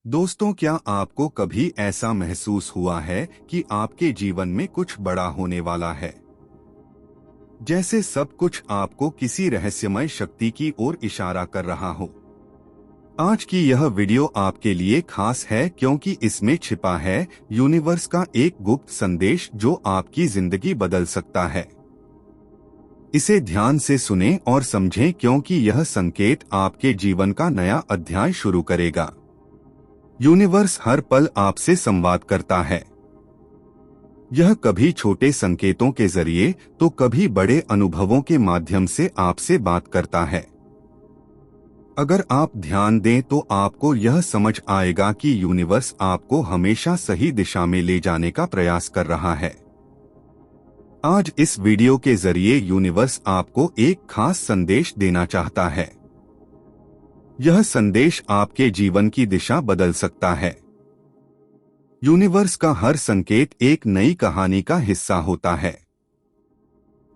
दोस्तों, क्या आपको कभी ऐसा महसूस हुआ है कि आपके जीवन में कुछ बड़ा होने वाला है? जैसे सब कुछ आपको किसी रहस्यमय शक्ति की ओर इशारा कर रहा हो। आज की यह वीडियो आपके लिए खास है क्योंकि इसमें छिपा है यूनिवर्स का एक गुप्त संदेश जो आपकी जिंदगी बदल सकता है। इसे ध्यान से सुनें और समझें क्योंकि यह संकेत आपके जीवन का नया अध्याय शुरू करेगा। यूनिवर्स हर पल आपसे संवाद करता है। यह कभी छोटे संकेतों के जरिए तो कभी बड़े अनुभवों के माध्यम से आपसे बात करता है। अगर आप ध्यान दें तो आपको यह समझ आएगा कि यूनिवर्स आपको हमेशा सही दिशा में ले जाने का प्रयास कर रहा है। आज इस वीडियो के जरिए यूनिवर्स आपको एक खास संदेश देना चाहता है। यह संदेश आपके जीवन की दिशा बदल सकता है। यूनिवर्स का हर संकेत एक नई कहानी का हिस्सा होता है।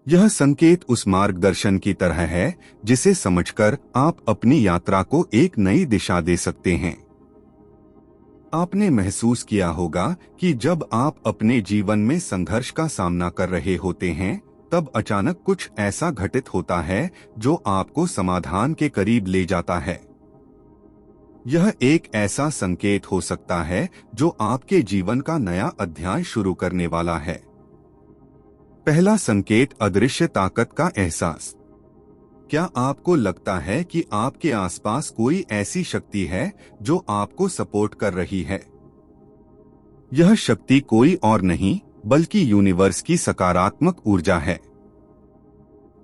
यह संकेत उस मार्गदर्शन की तरह है जिसे समझकर आप अपनी यात्रा को एक नई दिशा दे सकते हैं। आपने महसूस किया होगा कि जब आप अपने जीवन में संघर्ष का सामना कर रहे होते हैं, तब अचानक कुछ ऐसा घटित होता है जो आपको समाधान के करीब ले जाता है। यह एक ऐसा संकेत हो सकता है जो आपके जीवन का नया अध्याय शुरू करने वाला है। पहला संकेत, अदृश्य ताकत का एहसास। क्या आपको लगता है कि आपके आसपास कोई ऐसी शक्ति है जो आपको सपोर्ट कर रही है? यह शक्ति कोई और नहीं बल्कि यूनिवर्स की सकारात्मक ऊर्जा है।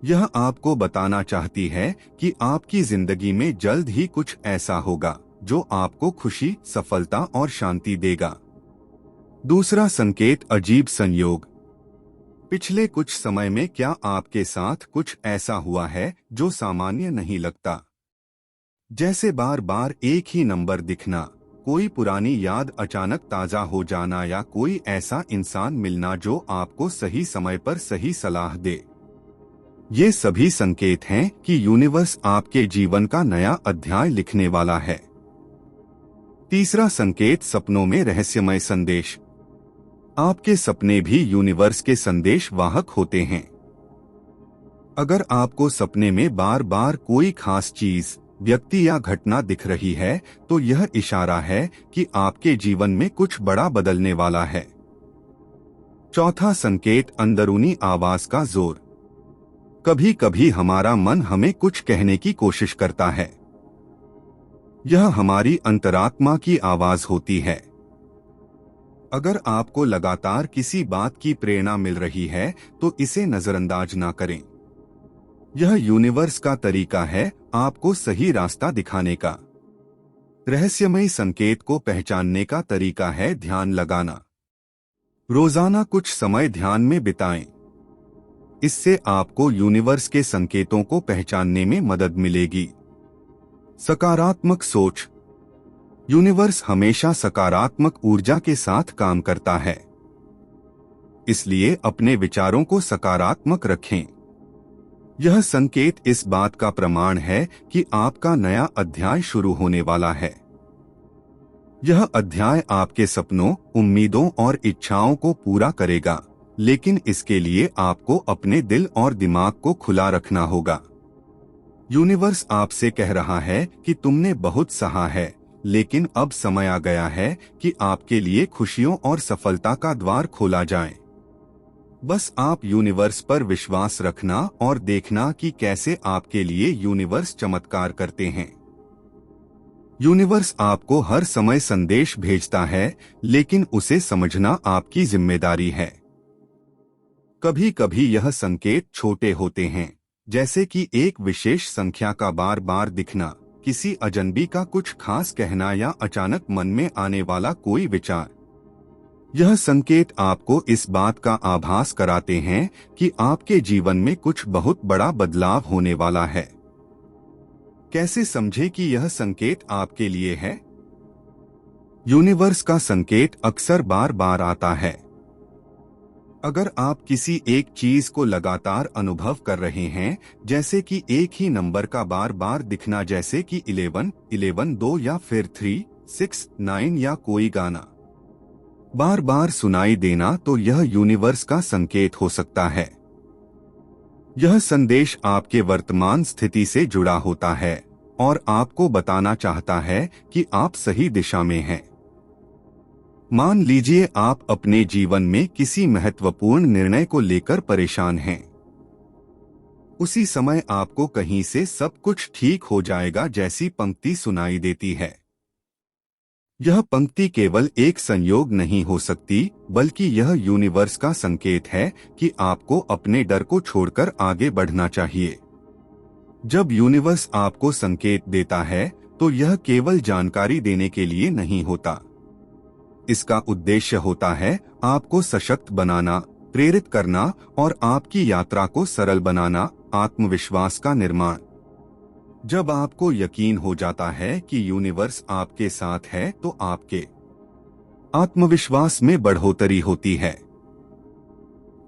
यह आपको बताना चाहती है कि आपकी जिंदगी में जल्द ही कुछ ऐसा होगा जो आपको खुशी, सफलता और शांति देगा। दूसरा संकेत, अजीब संयोग। पिछले कुछ समय में क्या आपके साथ कुछ ऐसा हुआ है जो सामान्य नहीं लगता? जैसे बार बार एक ही नंबर दिखना, कोई पुरानी याद अचानक ताजा हो जाना या कोई ऐसा इंसान मिलना जो आपको सही समय पर सही सलाह दे। ये सभी संकेत हैं कि यूनिवर्स आपके जीवन का नया अध्याय लिखने वाला है। तीसरा संकेत, सपनों में रहस्यमय संदेश। आपके सपने भी यूनिवर्स के संदेश वाहक होते हैं। अगर आपको सपने में बार बार कोई खास चीज, व्यक्ति या घटना दिख रही है, तो यह इशारा है कि आपके जीवन में कुछ बड़ा बदलने वाला है। चौथा संकेत, अंदरूनी आवाज का जोर। कभी कभी हमारा मन हमें कुछ कहने की कोशिश करता है। यह हमारी अंतरात्मा की आवाज होती है। अगर आपको लगातार किसी बात की प्रेरणा मिल रही है तो इसे नजरअंदाज ना करें। यह यूनिवर्स का तरीका है आपको सही रास्ता दिखाने का। रहस्यमय संकेत को पहचानने का तरीका है ध्यान लगाना। रोजाना कुछ समय ध्यान में बिताएं। इससे आपको यूनिवर्स के संकेतों को पहचानने में मदद मिलेगी। सकारात्मक सोच। यूनिवर्स हमेशा सकारात्मक ऊर्जा के साथ काम करता है, इसलिए अपने विचारों को सकारात्मक रखें। यह संकेत इस बात का प्रमाण है कि आपका नया अध्याय शुरू होने वाला है। यह अध्याय आपके सपनों, उम्मीदों और इच्छाओं को पूरा करेगा, लेकिन इसके लिए आपको अपने दिल और दिमाग को खुला रखना होगा। यूनिवर्स आपसे कह रहा है कि तुमने बहुत सहा है, लेकिन अब समय आ गया है कि आपके लिए खुशियों और सफलता का द्वार खोला जाए। बस आप यूनिवर्स पर विश्वास रखना और देखना कि कैसे आपके लिए यूनिवर्स चमत्कार करते हैं। यूनिवर्स आपको हर समय संदेश भेजता है, लेकिन उसे समझना आपकी जिम्मेदारी है। कभी कभी यह संकेत छोटे होते हैं, जैसे कि एक विशेष संख्या का बार बार दिखना, किसी अजनबी का कुछ खास कहना या अचानक मन में आने वाला कोई विचार। यह संकेत आपको इस बात का आभास कराते हैं कि आपके जीवन में कुछ बहुत बड़ा बदलाव होने वाला है। कैसे समझें कि यह संकेत आपके लिए है? यूनिवर्स का संकेत अक्सर बार बार आता है। अगर आप किसी एक चीज को लगातार अनुभव कर रहे हैं, जैसे कि एक ही नंबर का बार बार दिखना, जैसे कि 11, 11, 2 या फिर 3, 6, 9 या कोई गाना बार बार सुनाई देना तो यह यूनिवर्स का संकेत हो सकता है। यह संदेश आपके वर्तमान स्थिति से जुड़ा होता है और आपको बताना चाहता है कि आप सही दिशा में हैं। मान लीजिए आप अपने जीवन में किसी महत्वपूर्ण निर्णय को लेकर परेशान हैं। उसी समय आपको कहीं से सब कुछ ठीक हो जाएगा जैसी पंक्ति सुनाई देती है। यह पंक्ति केवल एक संयोग नहीं हो सकती, बल्कि यह यूनिवर्स का संकेत है कि आपको अपने डर को छोड़कर आगे बढ़ना चाहिए। जब यूनिवर्स आपको संकेत देता है तो यह केवल जानकारी देने के लिए नहीं होता। इसका उद्देश्य होता है आपको सशक्त बनाना, प्रेरित करना और आपकी यात्रा को सरल बनाना, आत्मविश्वास का निर्माण। जब आपको यकीन हो जाता है कि यूनिवर्स आपके साथ है तो आपके आत्मविश्वास में बढ़ोतरी होती है।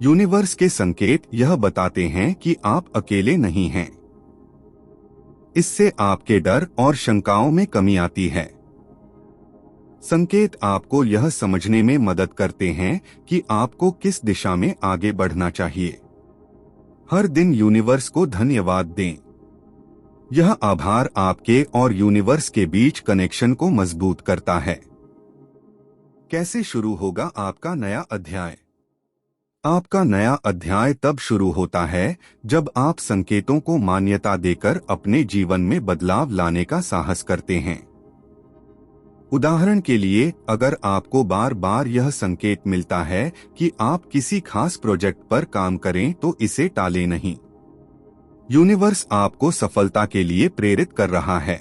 यूनिवर्स के संकेत यह बताते हैं कि आप अकेले नहीं हैं। इससे आपके डर और शंकाओं में कमी आती है। संकेत आपको यह समझने में मदद करते हैं कि आपको किस दिशा में आगे बढ़ना चाहिए। हर दिन यूनिवर्स को धन्यवाद दें। यह आभार आपके और यूनिवर्स के बीच कनेक्शन को मजबूत करता है। कैसे शुरू होगा आपका नया अध्याय? आपका नया अध्याय तब शुरू होता है जब आप संकेतों को मान्यता देकर अपने जीवन में बदलाव लाने का साहस करते हैं। उदाहरण के लिए, अगर आपको बार बार यह संकेत मिलता है कि आप किसी खास प्रोजेक्ट पर काम करें तो इसे टालें नहीं। यूनिवर्स आपको सफलता के लिए प्रेरित कर रहा है।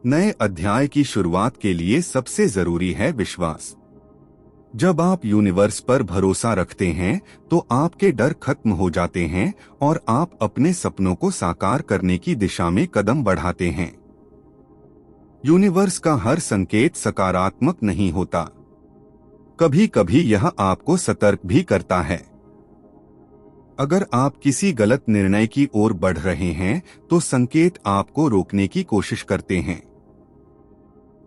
नए अध्याय की शुरुआत के लिए सबसे जरूरी है विश्वास। जब आप यूनिवर्स पर भरोसा रखते हैं तो आपके डर खत्म हो जाते हैं और आप अपने सपनों को साकार करने की दिशा में कदम बढ़ाते हैं। यूनिवर्स का हर संकेत सकारात्मक नहीं होता। कभी कभी यह आपको सतर्क भी करता है। अगर आप किसी गलत निर्णय की ओर बढ़ रहे हैं तो संकेत आपको रोकने की कोशिश करते हैं।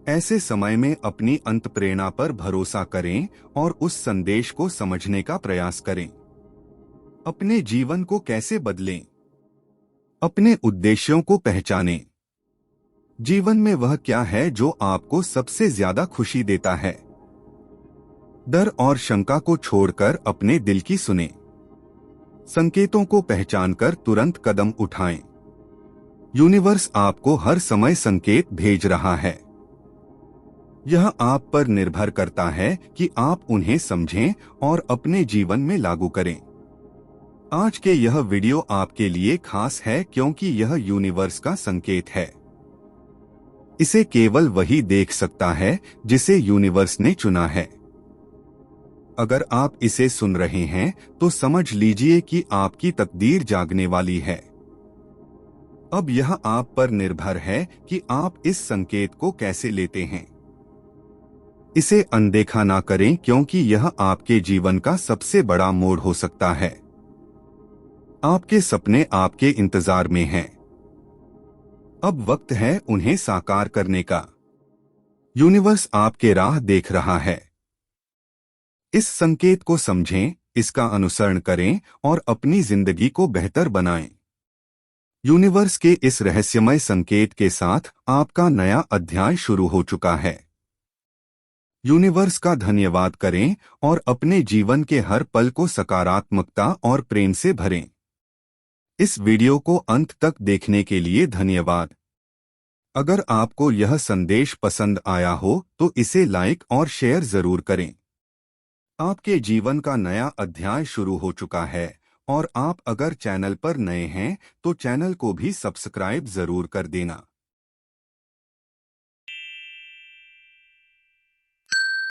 ऐसे समय में अपनी अंतःप्रेरणा पर भरोसा करें और उस संदेश को समझने का प्रयास करें। अपने जीवन को कैसे बदलें? अपने उद्देश्यों को पहचानें। जीवन में वह क्या है जो आपको सबसे ज्यादा खुशी देता है? डर और शंका को छोड़कर अपने दिल की सुनें। संकेतों को पहचानकर तुरंत कदम उठाएं। यूनिवर्स आपको हर समय संकेत भेज रहा है। यह आप पर निर्भर करता है कि आप उन्हें समझें और अपने जीवन में लागू करें। आज के यह वीडियो आपके लिए खास है क्योंकि यह यूनिवर्स का संकेत है। इसे केवल वही देख सकता है जिसे यूनिवर्स ने चुना है। अगर आप इसे सुन रहे हैं तो समझ लीजिए कि आपकी तकदीर जागने वाली है। अब यह आप पर निर्भर है कि आप इस संकेत को कैसे लेते हैं। इसे अनदेखा ना करें क्योंकि यह आपके जीवन का सबसे बड़ा मोड़ हो सकता है। आपके सपने आपके इंतजार में हैं। अब वक्त है उन्हें साकार करने का। यूनिवर्स आपके राह देख रहा है। इस संकेत को समझें, इसका अनुसरण करें और अपनी जिंदगी को बेहतर बनाएं। यूनिवर्स के इस रहस्यमय संकेत के साथ आपका नया अध्याय शुरू हो चुका है। यूनिवर्स का धन्यवाद करें और अपने जीवन के हर पल को सकारात्मकता और प्रेम से भरें। इस वीडियो को अंत तक देखने के लिए धन्यवाद। अगर आपको यह संदेश पसंद आया हो तो इसे लाइक और शेयर जरूर करें। आपके जीवन का नया अध्याय शुरू हो चुका है और आप अगर चैनल पर नए हैं तो चैनल को भी सब्सक्राइब जरूर कर देना।